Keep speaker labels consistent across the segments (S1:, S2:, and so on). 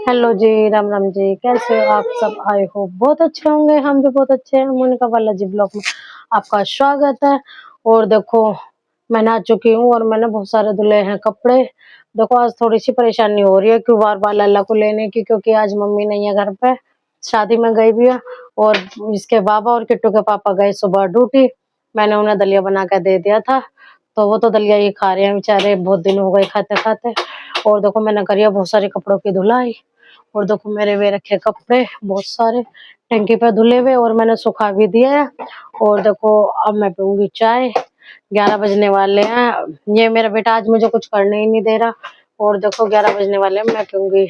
S1: Hello जी, राम राम जी। कैसे हो आप सब? आई होप बहुत अच्छे होंगे। हम भी बहुत अच्छे हैं। मोनिका बालाजी ब्लॉग में आपका स्वागत है। और देखो, मैं नहा चुकी हूँ और मैंने बहुत सारे धुले हैं कपड़े। देखो, आज थोड़ी सी परेशानी हो रही है क्यों बार बार लल्ला को लेने की, क्योंकि आज मम्मी नहीं है घर पे, शादी में गई भी है। और इसके बाबा और किट्टू के पापा गए सुबह ड्यूटी। मैंने उन्हें दलिया बना कर दे दिया था, तो वो तो दलिया ही खा रहे हैं बेचारे, बहुत दिन हो गए खाते खाते। और देखो, मैंने करी बहुत सारे कपड़ों की धुलाई। और देखो, मेरे वे रखे कपड़े बहुत सारे टंकी पे धुले हुए और मैंने सुखा भी दिया है। और देखो, अब मैं पीऊंगी चाय। 11 बजने वाले हैं। ये मेरा बेटा आज मुझे कुछ करने ही नहीं दे रहा। और देखो, 11 बजने वाले हैं, मैं पीऊंगी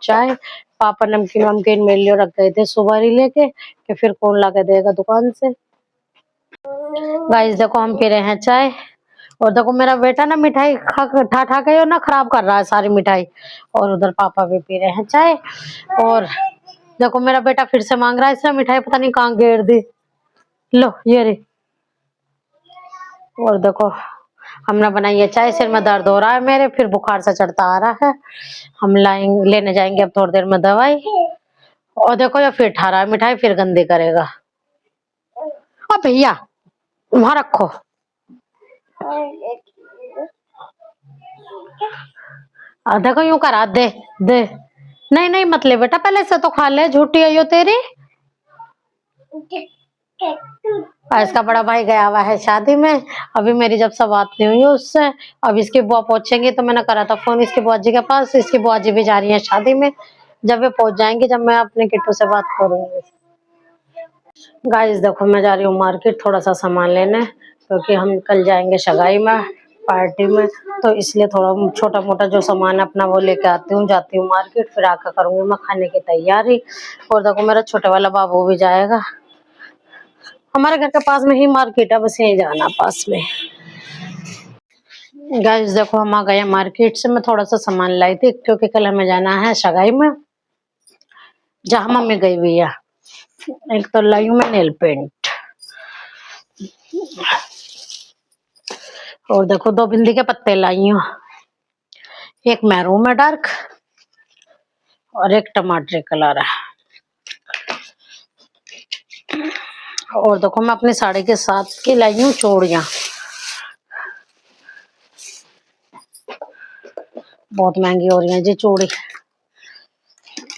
S1: चाय। पापा नमकीन वमकीन मेरे लिए रख गए थे सुबह ही लेके, कि फिर कौन ला के देगा दुकान से। गाइस देखो, हम पी रहे हैं चाय। और देखो, मेरा बेटा ना मिठाई खा ठा ठा के ना खराब कर रहा है सारी मिठाई। और उधर पापा भी पी रहे हैं चाय। और देखो, मेरा बेटा फिर से मांग रहा है, इसने मिठाई पता नहीं कहाँ गिर दी। लो ये रे। और देखो, हमने बनाई है चाय। सिर में दर्द हो रहा है मेरे, फिर बुखार से चढ़ता आ रहा है। हम लाएंगे, लेने जाएंगे अब थोड़ी देर में दवाई। और देखो, ये फिर ठा रहा है मिठाई, फिर गंदी करेगा। अब भैया वहां रखो। देखो, यूं करा दे दे। नहीं नहीं मत ले बेटा, पहले से तो खा ले, झूठी है यो तेरी। इसका बड़ा भाई गया हुआ है शादी में। अभी मेरी जब से बात नहीं हुई उससे। अब इसकी बुआ पहुंचेंगे तो मैंने करा था फोन इसकी बुआ जी के पास। इसकी बुआ जी भी जा रही है शादी में। जब वे पहुंच जाएंगे, जब मैं अपने किट्टू से बात करूंगी। गाइस देखो, मैं जा रही हूँ मार्केट थोड़ा सा सामान लेने, क्योंकि हम कल जाएंगे सगाई में, पार्टी में। तो इसलिए थोड़ा छोटा मोटा जो सामान अपना वो लेके आती हूँ, जाती हूँ मार्केट, फिर आकर करूंगी मैं खाने की तैयारी। और देखो, मेरा छोटे वाला बाबू भी जाएगा। हमारे घर के पास में ही मार्केट है, बस यहीं जाना पास में। गाइस देखो, हम आ गए मार्केट से। मैं थोड़ा सा सामान लाई थी, क्योंकि कल हमें जाना है सगाई में, जहाँ मम्मी गई हुई है। एक तो लाई हूँ मैं नेल पेंट। और देखो, 2 बिंदी के पत्ते लाई हूँ। एक मैरून में डार्क, और एक टमाटरी कलर है। और देखो, मैं अपनी साड़ी के साथ की लाई हूँ चूड़ियाँ। बहुत महंगी हो रही है जी चूड़ी।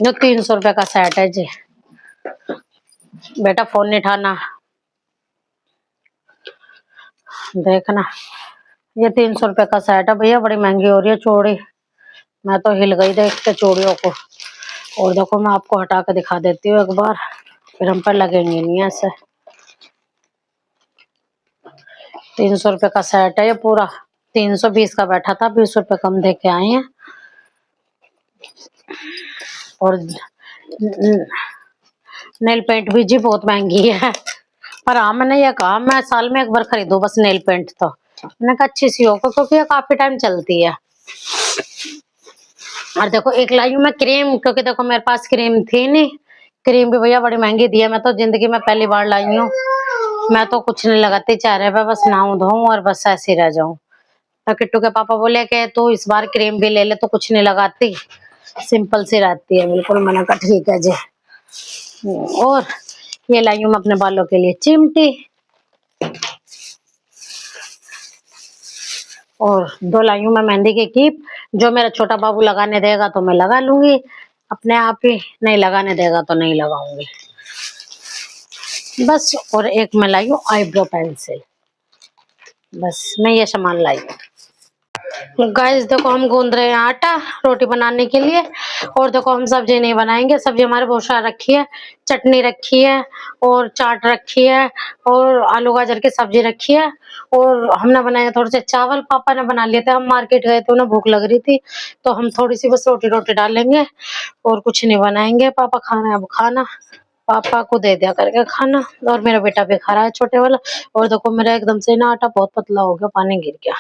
S1: जो 300 रुपए का सेट है जी। बेटा फोन नहीं उठाना, देखना। ये 300 रुपए का सेट है भैया, बड़ी महंगी हो रही है चूड़ी। मैं तो हिल गई देख के चूड़ियों को। और देखो, मैं आपको हटा के दिखा देती हूँ एक बार, फिर हम पर लगेंगे नहीं ऐसे। 300 रुपए का सेट है ये पूरा। 320 का बैठा था, 20 रुपए कम दे के आए हैं। और नेल पेंट भी जी बहुत महंगी है। पर हाँ, मैंने ये कहा मैं साल में एक बार खरीदूं बस नेल पेंट। तो मैंने कहा अच्छी सी हो, क्योंकि ये काफी टाइम चलती है। और देखो, एक लाई हूँ मैं क्रीम, क्योंकि देखो मेरे पास क्रीम थी नहीं। क्रीम भी भैया बड़ी महंगी दी है। मैं तो जिंदगी में पहली बार लाई हूँ। मैं तो कुछ नहीं लगाती चेहरे पे, बस नहाऊं धोऊं और बस ऐसे रह जाऊं। तो किट्टू के पापा बोले कि तू इस बार क्रीम भी ले ले, तो कुछ नहीं लगाती, सिंपल सी रहती है बिल्कुल। मैंने कहा ठीक है जी। और ये लाई हूँ मैं अपने बालों के लिए चिमटी। और 2 लाई हूँ मैं मेहंदी की कीप। जो मेरा छोटा बाबू लगाने देगा तो मैं लगा लूंगी अपने आप ही, नहीं लगाने देगा तो नहीं लगाऊंगी बस। और एक मैं लाई हूँ आईब्रो पेंसिल। बस मैं ये सामान लाई हूँ। गाइस देखो, हम गूंद रहे हैं आटा रोटी बनाने के लिए। और देखो, हम सब्जी नहीं बनाएंगे, सब्जी हमारे बहुत सारी रखी है। चटनी रखी है, और चाट रखी है, और आलू गाजर की सब्जी रखी है। और हमने बनाए थोड़े से चावल, पापा ने बना लिए थे। हम मार्केट गए थे, उन्हें भूख लग रही थी, तो हम थोड़ी सी बस रोटी रोटी डालेंगे, और कुछ नहीं बनाएंगे। पापा खाना है अब खाना, पापा को दे दिया करके खाना। और मेरा बेटा भी खा रहा है, छोटे वाला। और देखो, मेरा एकदम से ना आटा बहुत पतला हो गया, पानी गिर गया।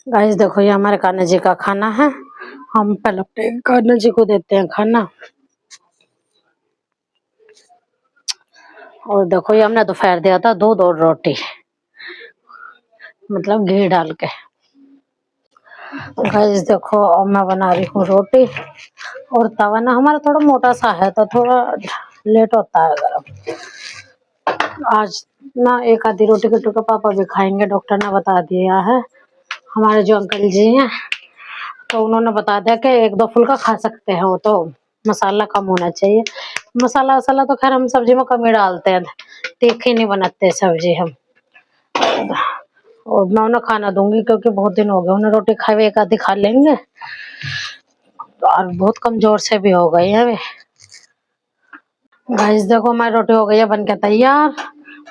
S1: गाइस देखो, ये हमारे कान्हा जी का खाना है। हम पहले अपने कान्हा जी को देते हैं खाना। और देखो, ये हमने दोपहर दिया था दूध और रोटी, मतलब घी डाल के। गाइस देखो अब मैं बना रही हूँ रोटी, और तवा ना हमारा थोड़ा मोटा सा है तो थोड़ा लेट होता है गरम। आज ना एक आधी रोटी के टुकड़ा पापा भी खाएंगे, डॉक्टर ने बता दिया है। हमारे जो अंकल जी हैं तो उन्होंने बता दिया कि एक दो फुल्का खा सकते हैं, वो तो मसाला कम होना चाहिए। मसाला वसाला तो खैर हम सब्जी में कम ही डालते हैं, तीखी नहीं बनाते सब्जी हम। और मैं उन्हें खाना दूंगी क्योंकि बहुत दिन हो गए उन्हें रोटी खाए हुए, एक आधी खा लेंगे। और बहुत कमजोर से भी हो गई है वे। गाइस देखो हमारी रोटी हो गई है बन के तैयार।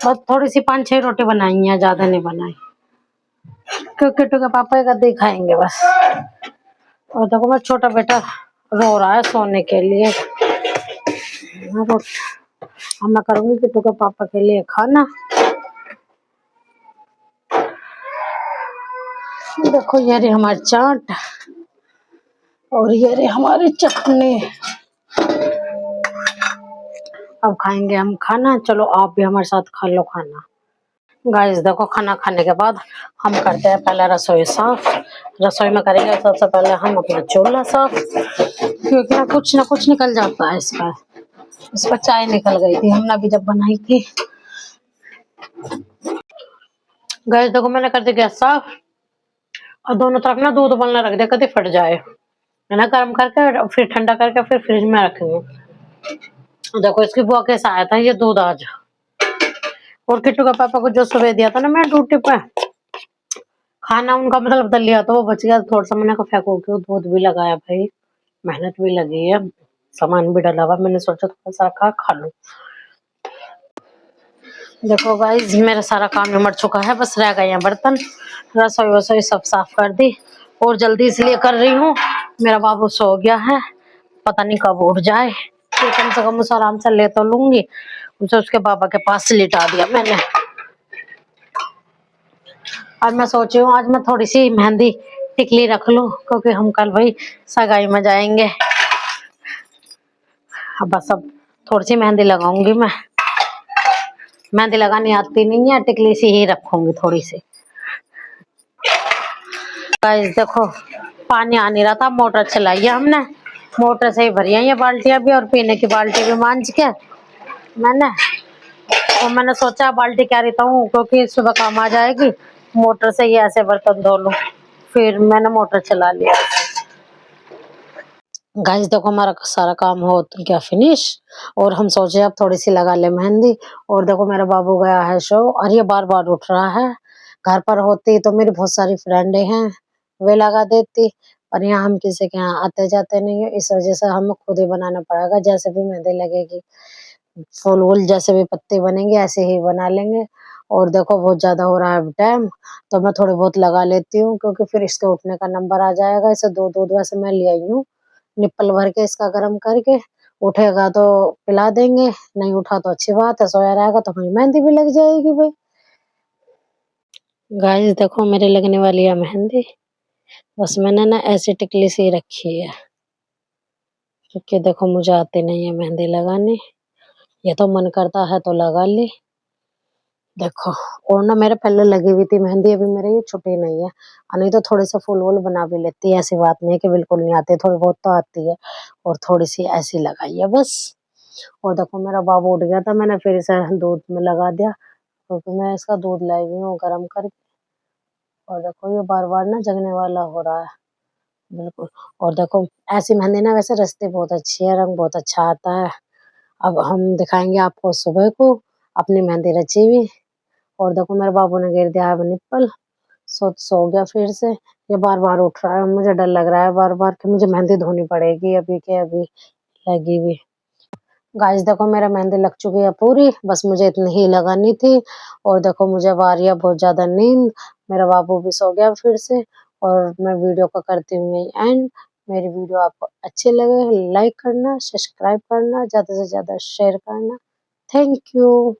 S1: बस थोड़ी सी 5-6 रोटी बनाई है, ज्यादा नहीं बनाई क्योंकि टुके पापा एक आधी खाएंगे बस। और देखो मेरा छोटा बेटा रो रहा है सोने के लिए। अब मैं करूंगी कि टुके पापा के लिए खाना। देखो ये रही हमारी चाट और ये रही हमारी चटनी। अब खाएंगे हम खाना। चलो आप भी हमारे साथ खा लो खाना। गाइस देखो खाना खाने के बाद हम करते हैं पहले रसोई साफ। रसोई में करेंगे सबसे पहले हम अपना चूल्हा साफ, क्योंकि ना कुछ निकल जाता है इस पर चाय निकल गई थी हमने अभी जब बनाई थी। गाइस देखो मैंने कर दिया गैस साफ, और दोनों तरफ ना दूध उबलना रख दिया कभी फट जाए, है ना। गर्म करके फिर ठंडा करके फिर फ्रिज में रखेंगे। देखो इसकी बुआ कैसा आया था ये दूध आज। और किट्टू का पापा को जो सुबह दिया था ना मैं ड्यूटी पे खाना, उनका मतलब बदल लिया तो वो बच गया थोड़ा सा। मैंने कहा फेंको क्यों, दूध भी लगाया भाई, मेहनत भी लगी है, सामान भी डाला हुआ, मैंने सोचा थोड़ा सा खा लूं। देखो गाइस मेरा सारा काम निमट चुका है, बस रह गए हैं बर्तन। रसोई वसोई सब साफ कर दी, और जल्दी इसलिए कर रही हूँ मेरा बाबू सो गया है, पता नहीं कब उठ जाए। फिर कम से कम उसे आराम से ले तो लूंगी। उसे उसके बाबा के पास लिटा दिया मैंने। आज मैं सोची हूँ आज मैं थोड़ी सी मेहंदी टिकली रख लूं, क्योंकि हम कल भाई सगाई में जाएंगे। अब बस अब थोड़ी सी मेहंदी लगाऊंगी मैं। मेहंदी लगानी आती नहीं है, टिकली सी ही रखूंगी थोड़ी सी। गाइस देखो पानी आ नहीं रहा था, मोटर चलाई है हमने, मोटर से ही भरी है ये बाल्टियां भी, और पीने की बाल्टी भी मांझ के मैंने। और मैंने सोचा बाल्टी क्या रहता हूँ क्योंकि सुबह काम आ जाएगी, मोटर से ही ऐसे बर्तन धो लूं। फिर मैंने मोटर चला लिया। गाइस देखो हमारा सारा काम हो तो क्या फिनिश, और हम सोचे अब थोड़ी सी लगा ले मेहंदी। और देखो मेरा बाबू गया है शो, और ये बार बार उठ रहा है। घर पर होती तो मेरी बहुत सारी फ्रेंडें हैं, वे लगा देती, और यहाँ हम किसी के यहाँ आते जाते नहीं है, इस वजह से हमें खुद ही बनाना पड़ेगा। जैसे भी मेहंदी लगेगी, फूल वूल जैसे भी पत्ते बनेंगे ऐसे ही बना लेंगे। और देखो बहुत ज्यादा हो रहा है टाइम, तो मैं थोड़ी बहुत लगा लेती हूँ, क्योंकि फिर इसके उठने का नंबर आ जाएगा। इसे दूध वैसे मैं ले आई हूँ, निप्पल भर के इसका गर्म करके, उठेगा तो पिला देंगे, नहीं उठा तो अच्छी बात है, सोया रहेगा तो हमारी मेहंदी भी लग जाएगी भाई। गाइस देखो मेरे लगने वाली है मेहंदी, बस मैंने ना ऐसी टिकली सी रखी है, क्योंकि देखो मुझे आती नहीं है मेहंदी लगानी, ये तो मन करता है तो लगा ली। देखो और ना मेरे पहले लगी हुई थी मेहंदी, अभी मेरे ये छुटी नहीं है। नहीं तो थोड़े से फूल वूल बना भी लेती है, ऐसी बात नहीं है कि बिल्कुल नहीं आती, थोड़ी बहुत तो आती है। और थोड़ी सी ऐसी लगाई है बस। और देखो मेरा बाबू उठ गया था, मैंने फिर इसे दूध में लगा दिया, क्योंकि मैं इसका दूध लाई हुई हूँ गर्म करके। और देखो ये बार बार ना जगने वाला हो रहा है बिल्कुल। और देखो ऐसी मेहंदी ना वैसे रस्ते बहुत अच्छी है, रंग बहुत अच्छा आता है। अब हम दिखाएंगे आपको सुबह को अपनी मेहंदी रची हुई। और देखो मेरे बाबू ने गिर दिया है निप्पल, सो गया फिर से। ये बार बार उठ रहा है, मुझे डर लग रहा है बार बार कि मुझे मेहंदी धोनी पड़ेगी अभी के अभी लगी हुई। गाइस देखो मेरा मेहंदी लग चुकी है पूरी, बस मुझे इतनी ही लगानी थी। और देखो मुझे अब आ रही है बहुत ज्यादा नींद, मेरा बाबू भी सो गया फिर से। और मैं वीडियो को करती हूँ यही एंड। मेरी वीडियो आपको अच्छी लगे लाइक करना, सब्सक्राइब करना, ज्यादा से ज्यादा शेयर करना। Thank you.